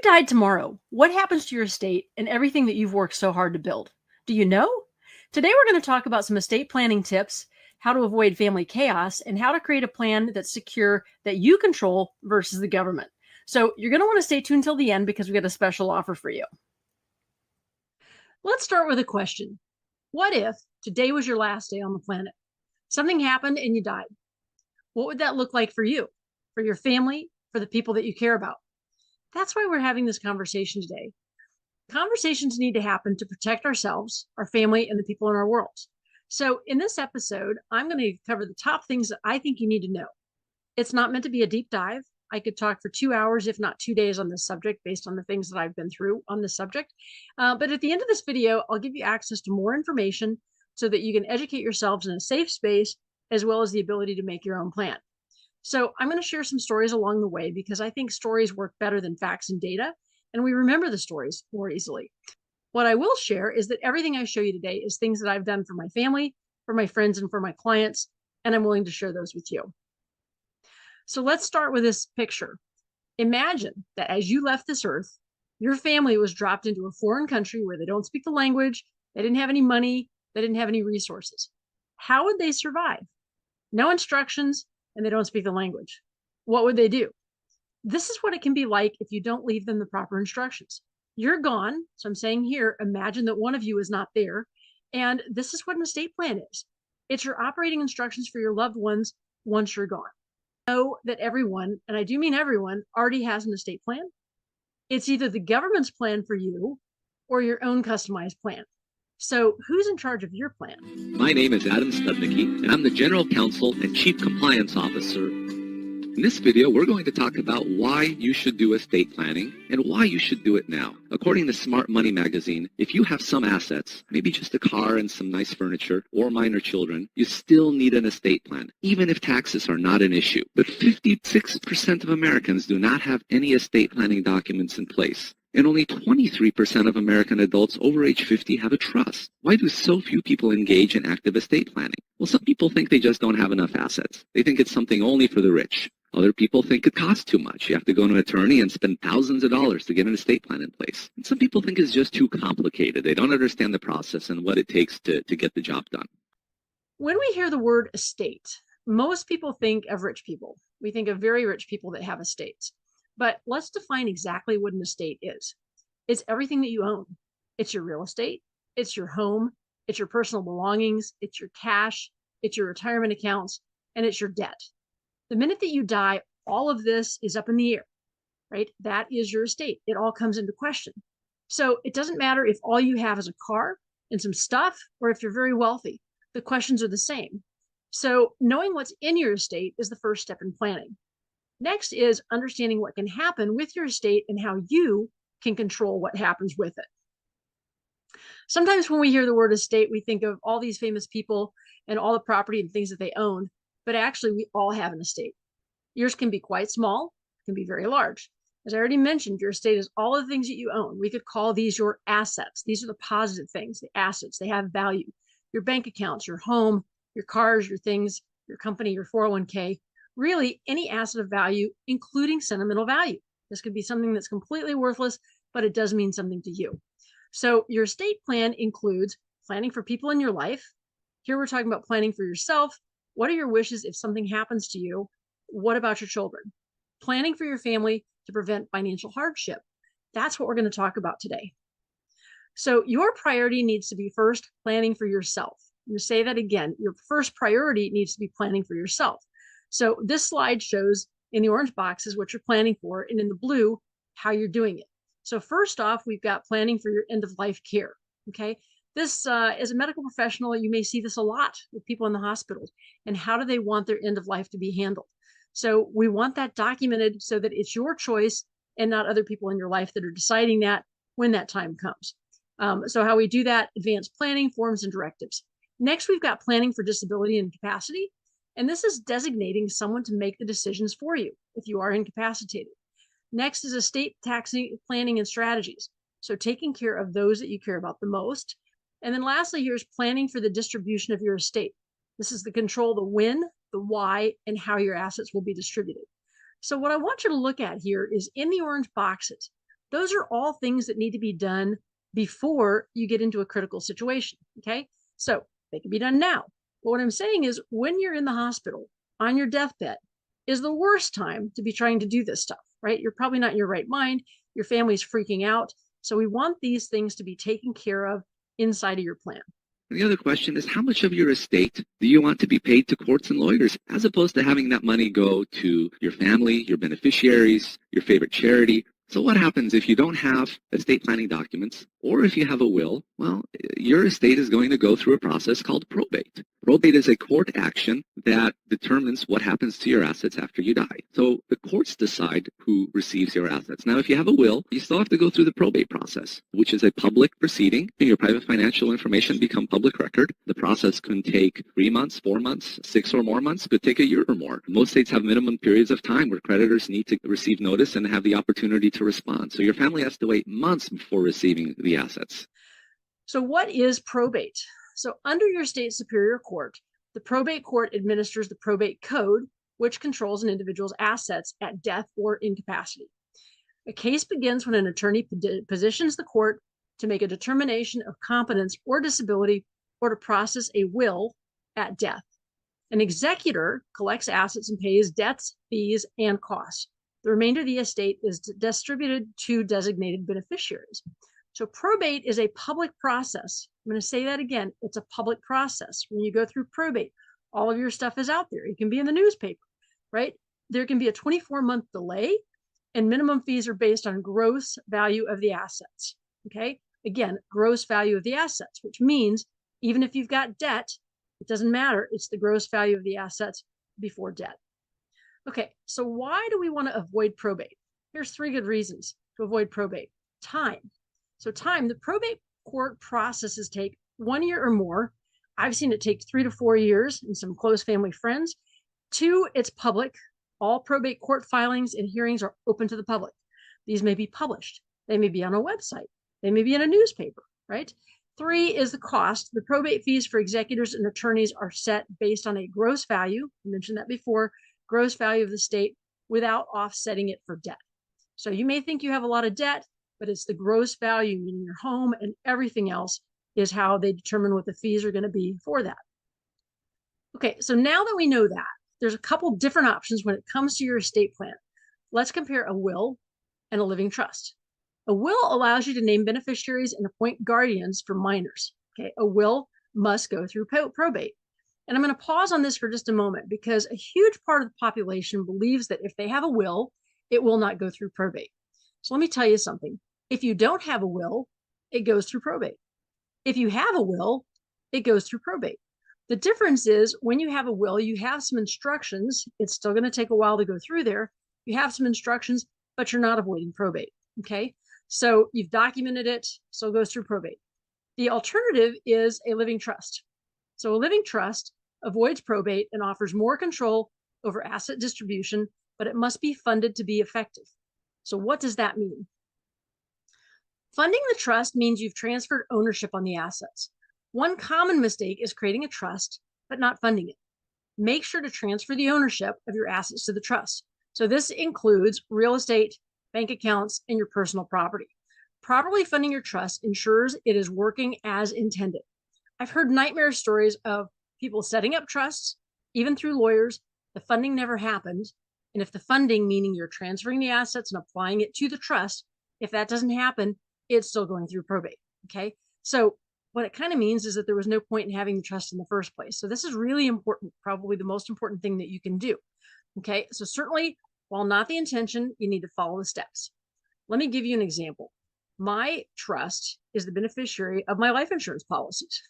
died tomorrow, what happens to your estate and everything that you've worked so hard to build? Do you know? Today, we're going to talk about some estate planning tips, how to avoid family chaos, and how to create a plan that's secure that you control versus the government. So you're going to want to stay tuned till the end because we got a special offer for you. Let's start with a question. What if today was your last day on the planet? Something happened and you died. What would that look like for you, for your family, for the people that you care about? That's why we're having this conversation today. Conversations need to happen to protect ourselves, our family, and the people in our world. So in this episode, I'm going to cover the top things that I think you need to know. It's not meant to be a deep dive. I could talk for 2 hours, if not 2 days on this subject based on the things that I've been through on this subject. But at the end of this video, I'll give you access to more information so that you can educate yourselves in a safe space, as well as the ability to make your own plan. So I'm going to share some stories along the way because I think stories work better than facts and data, and we remember the stories more easily. What I will share is that everything I show you today is things that I've done for my family, for my friends, and for my clients, and I'm willing to share those with you. So let's start with this picture. Imagine that as you left this earth, your family was dropped into a foreign country where they don't speak the language, they didn't have any money, they didn't have any resources. How would they survive? No instructions, and they don't speak the language. What would they do? This is what it can be like if you don't leave them the proper instructions. You're gone. So I'm saying here, imagine that one of you is not there. And this is what an estate plan is. It's your operating instructions for your loved ones once you're gone. Know that everyone, and I do mean everyone, already has an estate plan. It's either the government's plan for you or your own customized plan. So who's in charge of your plan? My name is Adam Studnicki, and I'm the General Counsel and Chief Compliance Officer. In this video, we're going to talk about why you should do estate planning and why you should do it now. According to Smart Money magazine, if you have some assets, maybe just a car and some nice furniture or minor children, you still need an estate plan, even if taxes are not an issue. But 56% of Americans do not have any estate planning documents in place. And only 23% of American adults over age 50 have a trust. Why do so few people engage in active estate planning? Well, some people think they just don't have enough assets. They think it's something only for the rich. Other people think it costs too much. You have to go to an attorney and spend thousands of dollars to get an estate plan in place. And some people think it's just too complicated. They don't understand the process and what it takes to get the job done. When we hear the word estate, most people think of rich people. We think of very rich people that have estates. But let's define exactly what an estate is. It's everything that you own. It's your real estate. It's your home. It's your personal belongings. It's your cash. It's your retirement accounts. And it's your debt. The minute that you die, all of this is up in the air, right? That is your estate. It all comes into question. So it doesn't matter if all you have is a car and some stuff, or if you're very wealthy. The questions are the same. So knowing what's in your estate is the first step in planning. Next is understanding what can happen with your estate and how you can control what happens with it. Sometimes when we hear the word estate, we think of all these famous people and all the property and things that they own, but actually we all have an estate. Yours can be quite small, can be very large. As I already mentioned, your estate is all the things that you own. We could call these your assets. These are the positive things, the assets. They have value. Your bank accounts, your home, your cars, your things, your company, your 401k. Really, any asset of value, including sentimental value. This could be something that's completely worthless, but it does mean something to you. So your estate plan includes planning for people in your life. Here we're talking about planning for yourself. What are your wishes if something happens to you? What about your children? Planning for your family to prevent financial hardship. That's what we're going to talk about today. So your priority needs to be first planning for yourself. You say that again. Your first priority needs to be planning for yourself. So this slide shows in the orange boxes what you're planning for, and in the blue, how you're doing it. So first off, we've got planning for your end-of-life care, okay? This, as a medical professional, you may see this a lot with people in the hospitals, and how do they want their end of life to be handled? So we want that documented so that it's your choice and not other people in your life that are deciding that when that time comes. So how we do that, advanced planning, forms, and directives. Next, we've got planning for disability and incapacity. And this is designating someone to make the decisions for you if you are incapacitated. Next is estate tax planning and strategies. So taking care of those that you care about the most. And then lastly, here's planning for the distribution of your estate. This is the control, the when, the why, and how your assets will be distributed. So what I want you to look at here is in the orange boxes, Those are all things that need to be done before you get into a critical situation. Okay. So they can be done now. But what I'm saying is, when you're in the hospital on your deathbed is the worst time to be trying to do this stuff, right? You're probably not in your right mind. Your family's freaking out. So we want these things to be taken care of inside of your plan. The other question is, how much of your estate do you want to be paid to courts and lawyers, as opposed to having that money go to your family, your beneficiaries, your favorite charity? So what happens if you don't have estate planning documents, or if you have a will? Well, your estate is going to go through a process called probate. Probate is a court action that determines what happens to your assets after you die. So the courts decide who receives your assets. Now, if you have a will, you still have to go through the probate process, which is a public proceeding. Your private financial information become public record. The process can take 3 months, 4 months, 6 or more months, could take a year or more. Most states have minimum periods of time where creditors need to receive notice and have the opportunity to respond. So your family has to wait months before receiving the assets. So what is probate? So under your state superior court, the probate court administers the probate code, which controls an individual's assets at death or incapacity. A case begins when an attorney positions the court to make a determination of competence or disability, or to process a will at death. An executor collects assets and pays debts, fees, and costs. The remainder of the estate is distributed to designated beneficiaries. So probate is a public process. I'm going to say that again. It's a public process. When you go through probate, all of your stuff is out there. It can be in the newspaper, right? There can be a 24-month delay, and minimum fees are based on gross value of the assets. Okay. Again, gross value of the assets, which means even if you've got debt, it doesn't matter. It's the gross value of the assets before debt. Okay. So why do we want to avoid probate? Here's 3 good reasons to avoid probate. Time. So time, the probate court processes take 1 year or more. I've seen it take 3 to 4 years in some close family friends. 2, it's public. All probate court filings and hearings are open to the public. These may be published. They may be on a website. They may be in a newspaper, right? 3 is the cost. The probate fees for executors and attorneys are set based on a gross value. I mentioned that before, gross value of the estate without offsetting it for debt. So you may think you have a lot of debt, but it's the gross value, meaning your home and everything else, is how they determine what the fees are going to be for that. Okay, so now that we know that, there's a couple different options when it comes to your estate plan. Let's compare a will and a living trust. A will allows you to name beneficiaries and appoint guardians for minors. Okay, a will must go through probate. And I'm going to pause on this for just a moment, because a huge part of the population believes that if they have a will, it will not go through probate. So let me tell you something. If you don't have a will, it goes through probate. If you have a will, it goes through probate. The difference is, when you have a will, you have some instructions. It's still going to take a while to go through there. You have some instructions, but you're not avoiding probate. Okay. So you've documented it, so it goes through probate. The alternative is a living trust. So a living trust avoids probate and offers more control over asset distribution, but it must be funded to be effective. So what does that mean? Funding the trust means you've transferred ownership on the assets. One common mistake is creating a trust, but not funding it. Make sure to transfer the ownership of your assets to the trust. So this includes real estate, bank accounts, and your personal property. Properly funding your trust ensures it is working as intended. I've heard nightmare stories of people setting up trusts, even through lawyers. The funding never happened. And if the funding, meaning you're transferring the assets and applying it to the trust, if that doesn't happen, it's still going through probate. Okay. So what it kind of means is that there was no point in having the trust in the first place. So this is really important, probably the most important thing that you can do. Okay. So certainly, while not the intention, you need to follow the steps. Let me give you an example. My trust is the beneficiary of my life insurance policies,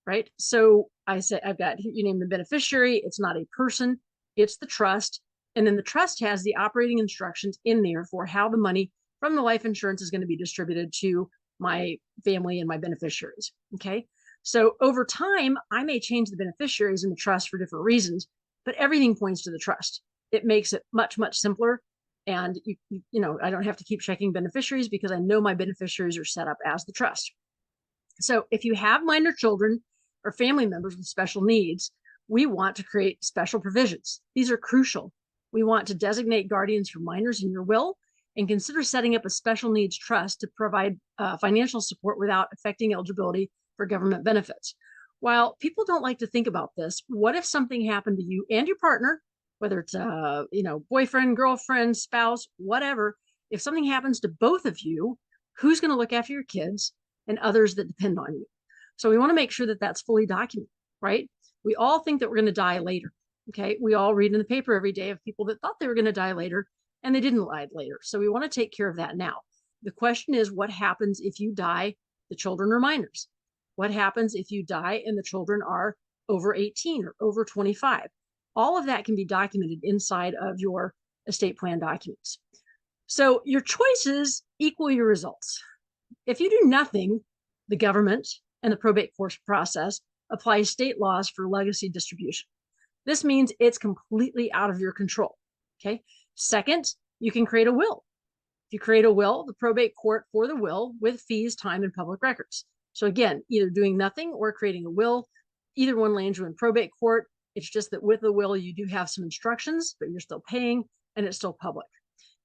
right? So I said, I've got, you name the beneficiary. It's not a person, it's the trust. And then the trust has the operating instructions in there for how the money from the life insurance is going to be distributed to my family and my beneficiaries. Okay. So over time, I may change the beneficiaries in the trust for different reasons, but everything points to the trust. It makes it much, much simpler. And I don't have to keep checking beneficiaries, because I know my beneficiaries are set up as the trust. So if you have minor children or family members with special needs, we want to create special provisions. These are crucial. We want to designate guardians for minors in your will, and consider setting up a special needs trust to provide financial support without affecting eligibility for government benefits. While people don't like to think about this, what if something happened to you and your partner, whether it's boyfriend, girlfriend, spouse, whatever? If something happens to both of you, who's going to look after your kids and others that depend on you? So we want to make sure that that's fully documented, right? We all think that we're going to die later. Okay. We all read in the paper every day of people that thought they were going to die later and they didn't die later. So we want to take care of that now. The question is, what happens if you die? The children are minors. What happens if you die and the children are over 18 or over 25? All of that can be documented inside of your estate plan documents. So your choices equal your results. If you do nothing, the government and the probate court process applies state laws for legacy distribution. This means it's completely out of your control. Okay. Second, you can create a will. If you create a will, the probate court for the will with fees, time, and public records. So again, either doing nothing or creating a will, either one lands you in probate court. It's just that with the will, you do have some instructions, but you're still paying and it's still public.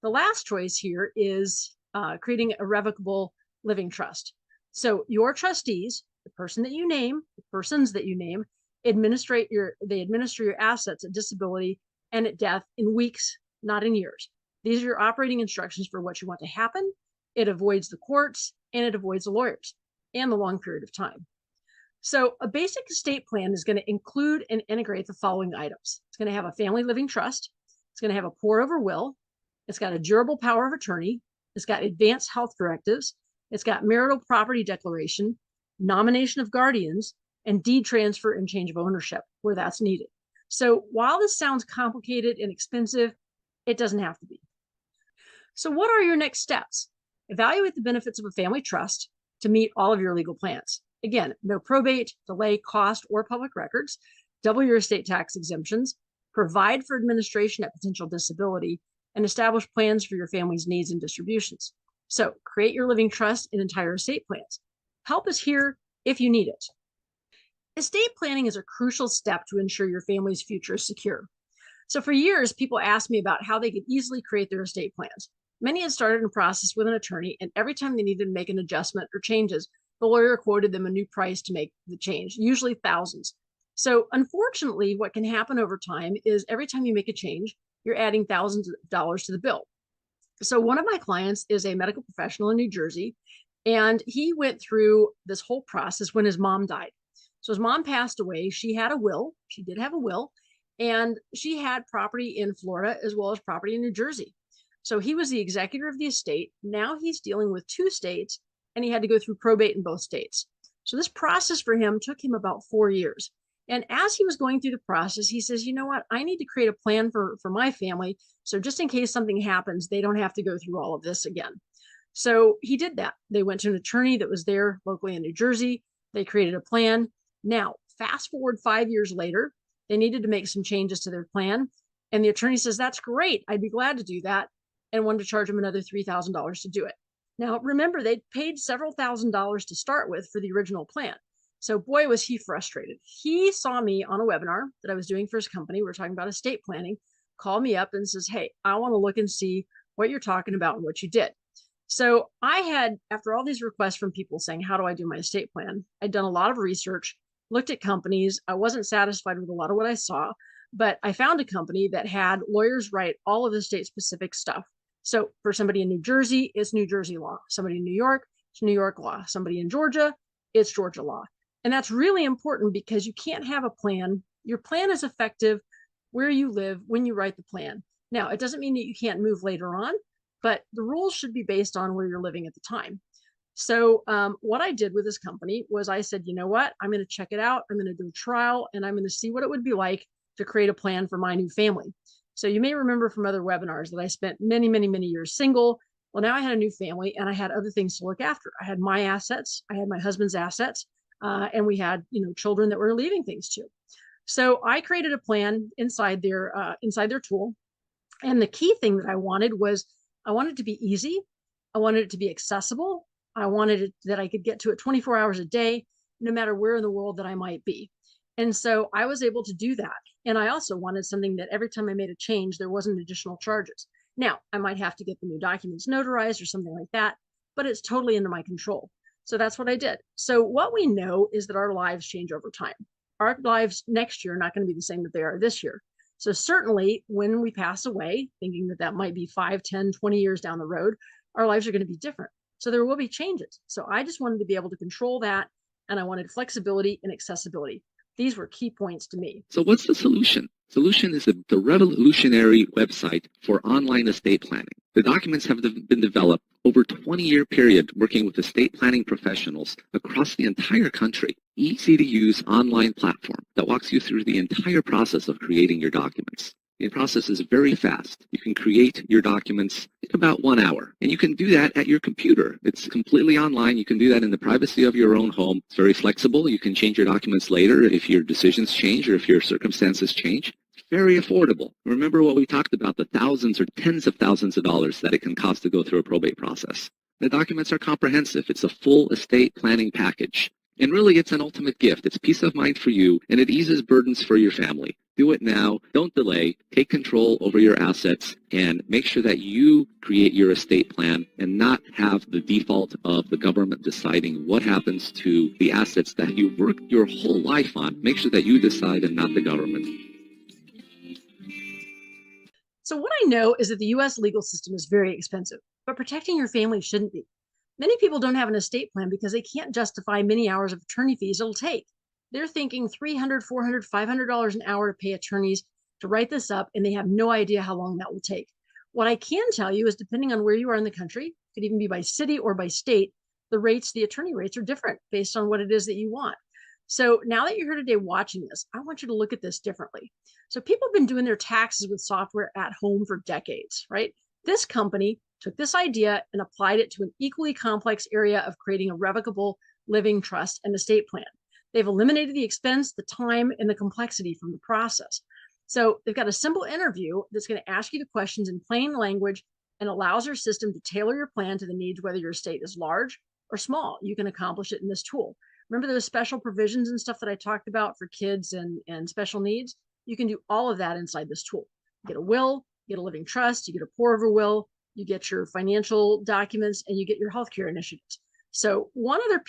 The last choice here is creating a revocable living trust. So your trustees, the person that you name, the persons that you name, administer your assets at disability and at death in weeks, not in years. These are your operating instructions for what you want to happen. It avoids the courts and it avoids the lawyers and the long period of time. So a basic estate plan is going to include and integrate the following items. It's going to have a family living trust. It's going to have a pour over will. It's got a durable power of attorney. It's got advanced health directives. It's got marital property declaration, nomination of guardians, and deed transfer and change of ownership where that's needed. So while this sounds complicated and expensive, it doesn't have to be. So what are your next steps? Evaluate the benefits of a family trust to meet all of your legal plans. Again, no probate, delay, cost, or public records. Double your estate tax exemptions. Provide for administration at potential disability, and establish plans for your family's needs and distributions. So create your living trust and entire estate plans. Help is here if you need it. Estate planning is a crucial step to ensure your family's future is secure. So for years, people asked me about how they could easily create their estate plans. Many had started a process with an attorney, and every time they needed to make an adjustment or changes, the lawyer quoted them a new price to make the change, usually thousands. So unfortunately, what can happen over time is every time you make a change, you're adding thousands of dollars to the bill. So one of my clients is a medical professional in New Jersey, and he went through this whole process when his mom died. So his mom passed away. She had a will. She did have a will, and she had property in Florida as well as property in New Jersey. So he was the executor of the estate. Now he's dealing with 2 states, and he had to go through probate in both states. So this process for him took him about 4 years. And as he was going through the process, he says, you know what, I need to create a plan for my family. So just in case something happens, they don't have to go through all of this again. So he did that. They went to an attorney that was there locally in New Jersey. They created a plan. Now, fast forward 5 years later, they needed to make some changes to their plan. And the attorney says, that's great. I'd be glad to do that. And wanted to charge him another $3,000 to do it. Now, remember, they paid several $1,000s to start with for the original plan. So boy, was he frustrated. He saw me on a webinar that I was doing for his company. We were talking about estate planning, called me up and says, hey, I want to look and see what you're talking about and what you did. So I had, after all these requests from people saying, how do I do my estate plan? I'd done a lot of research, looked at companies. I wasn't satisfied with a lot of what I saw, but I found a company that had lawyers write all of the state specific stuff. So for somebody in New Jersey, it's New Jersey law. Somebody in New York, it's New York law. Somebody in Georgia, it's Georgia law. And that's really important because you can't have a plan. Your plan is effective where you live when you write the plan. Now, it doesn't mean that you can't move later on, but the rules should be based on where you're living at the time. So what I did with this company was I said, you know what, I'm going to check it out. I'm going to do a trial and I'm going to see what it would be like to create a plan for my new family. So you may remember from other webinars that I spent many, many, many years single. Well, now I had a new family and I had other things to look after. I had my assets. I had my husband's assets. And we had, children that were leaving things to. So I created a plan inside their tool. And the key thing that I wanted was I wanted it to be easy. I wanted it to be accessible. I wanted it that I could get to it 24 hours a day, no matter where in the world that I might be. And so I was able to do that. And I also wanted something that every time I made a change, there wasn't additional charges. Now, I might have to get the new documents notarized or something like that, but it's totally under my control. So that's what I did. So what we know is that our lives change over time. Our lives next year are not going to be the same that they are this year. So certainly when we pass away, thinking that that might be 5, 10, 20 years down the road, our lives are going to be different. So there will be changes. So I just wanted to be able to control that. And I wanted flexibility and accessibility. These were key points to me. So what's the solution? Solution is the revolutionary website for online estate planning. The documents have been developed over a 20-year period working with estate planning professionals across the entire country. Easy to use online platform that walks you through the entire process of creating your documents. The process is very fast. You can create your documents in about 1 hour, and you can do that at your computer. It's completely online. You can do that in the privacy of your own home. It's very flexible. You can change your documents later if your decisions change or if your circumstances change. It's very affordable. Remember what we talked about, the thousands or tens of thousands of dollars that it can cost to go through a probate process. The documents are comprehensive. It's a full estate planning package. And really, it's an ultimate gift. It's peace of mind for you, and it eases burdens for your family. Do it now. Don't delay. Take control over your assets, and make sure that you create your estate plan and not have the default of the government deciding what happens to the assets that you worked your whole life on. Make sure that you decide and not the government. So what I know is that the U.S. legal system is very expensive, but protecting your family shouldn't be. Many people don't have an estate plan because they can't justify many hours of attorney fees it'll take. They're thinking $300, $400, $500 an hour to pay attorneys to write this up, and they have no idea how long that will take. What I can tell you is, depending on where you are in the country, it could even be by city or by state, the attorney rates are different based on what it is that you want. So now that you're here today watching this, I want you to look at this differently. So people have been doing their taxes with software at home for decades, right? This company took this idea and applied it to an equally complex area of creating a revocable living trust and estate plan. They've eliminated the expense, the time, and the complexity from the process. So they've got a simple interview that's going to ask you the questions in plain language and allows your system to tailor your plan to the needs, whether your estate is large or small. You can accomplish it in this tool. Remember those special provisions and stuff that I talked about for kids and special needs? You can do all of that inside this tool. You get a will, you get a living trust, you get a pour over will, you get your financial documents, and you get your healthcare initiatives. So one other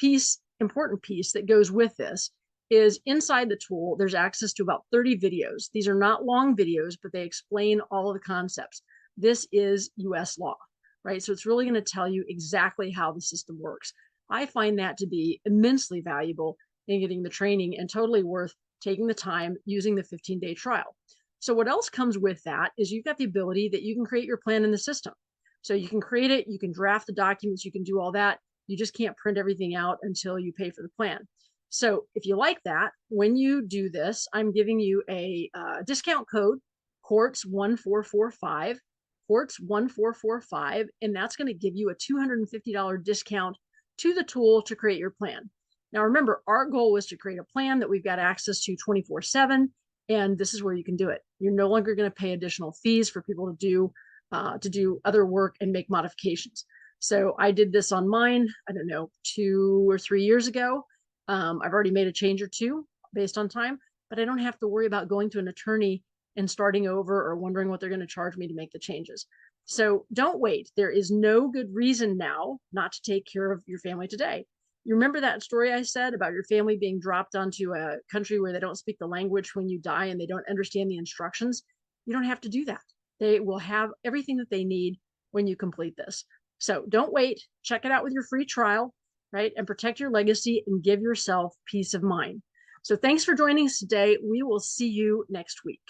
important piece that goes with this is inside the tool, there's access to about 30 videos. These are not long videos, but they explain all of the concepts. This is US law, right? So it's really going to tell you exactly how the system works. I find that to be immensely valuable in getting the training and totally worth taking the time using the 15-day trial. So what else comes with that is you've got the ability that you can create your plan in the system. So you can create it, you can draft the documents, you can do all that. You just can't print everything out until you pay for the plan. So if you like that, when you do this, I'm giving you a discount code, COURTS1445, COURTS1445, and that's going to give you a $250 discount to the tool to create your plan. Now, remember, our goal was to create a plan that we've got access to 24/7, and this is where you can do it. You're no longer going to pay additional fees for people to do other work and make modifications. So I did this on mine, I don't know, 2 or 3 years ago. I've already made a change or two based on time, but I don't have to worry about going to an attorney and starting over or wondering what they're going to charge me to make the changes. So don't wait. There is no good reason now not to take care of your family today. You remember that story I said about your family being dropped onto a country where they don't speak the language when you die and they don't understand the instructions? You don't have to do that. They will have everything that they need when you complete this. So don't wait. Check it out with your free trial, right? And protect your legacy and give yourself peace of mind. So thanks for joining us today. We will see you next week.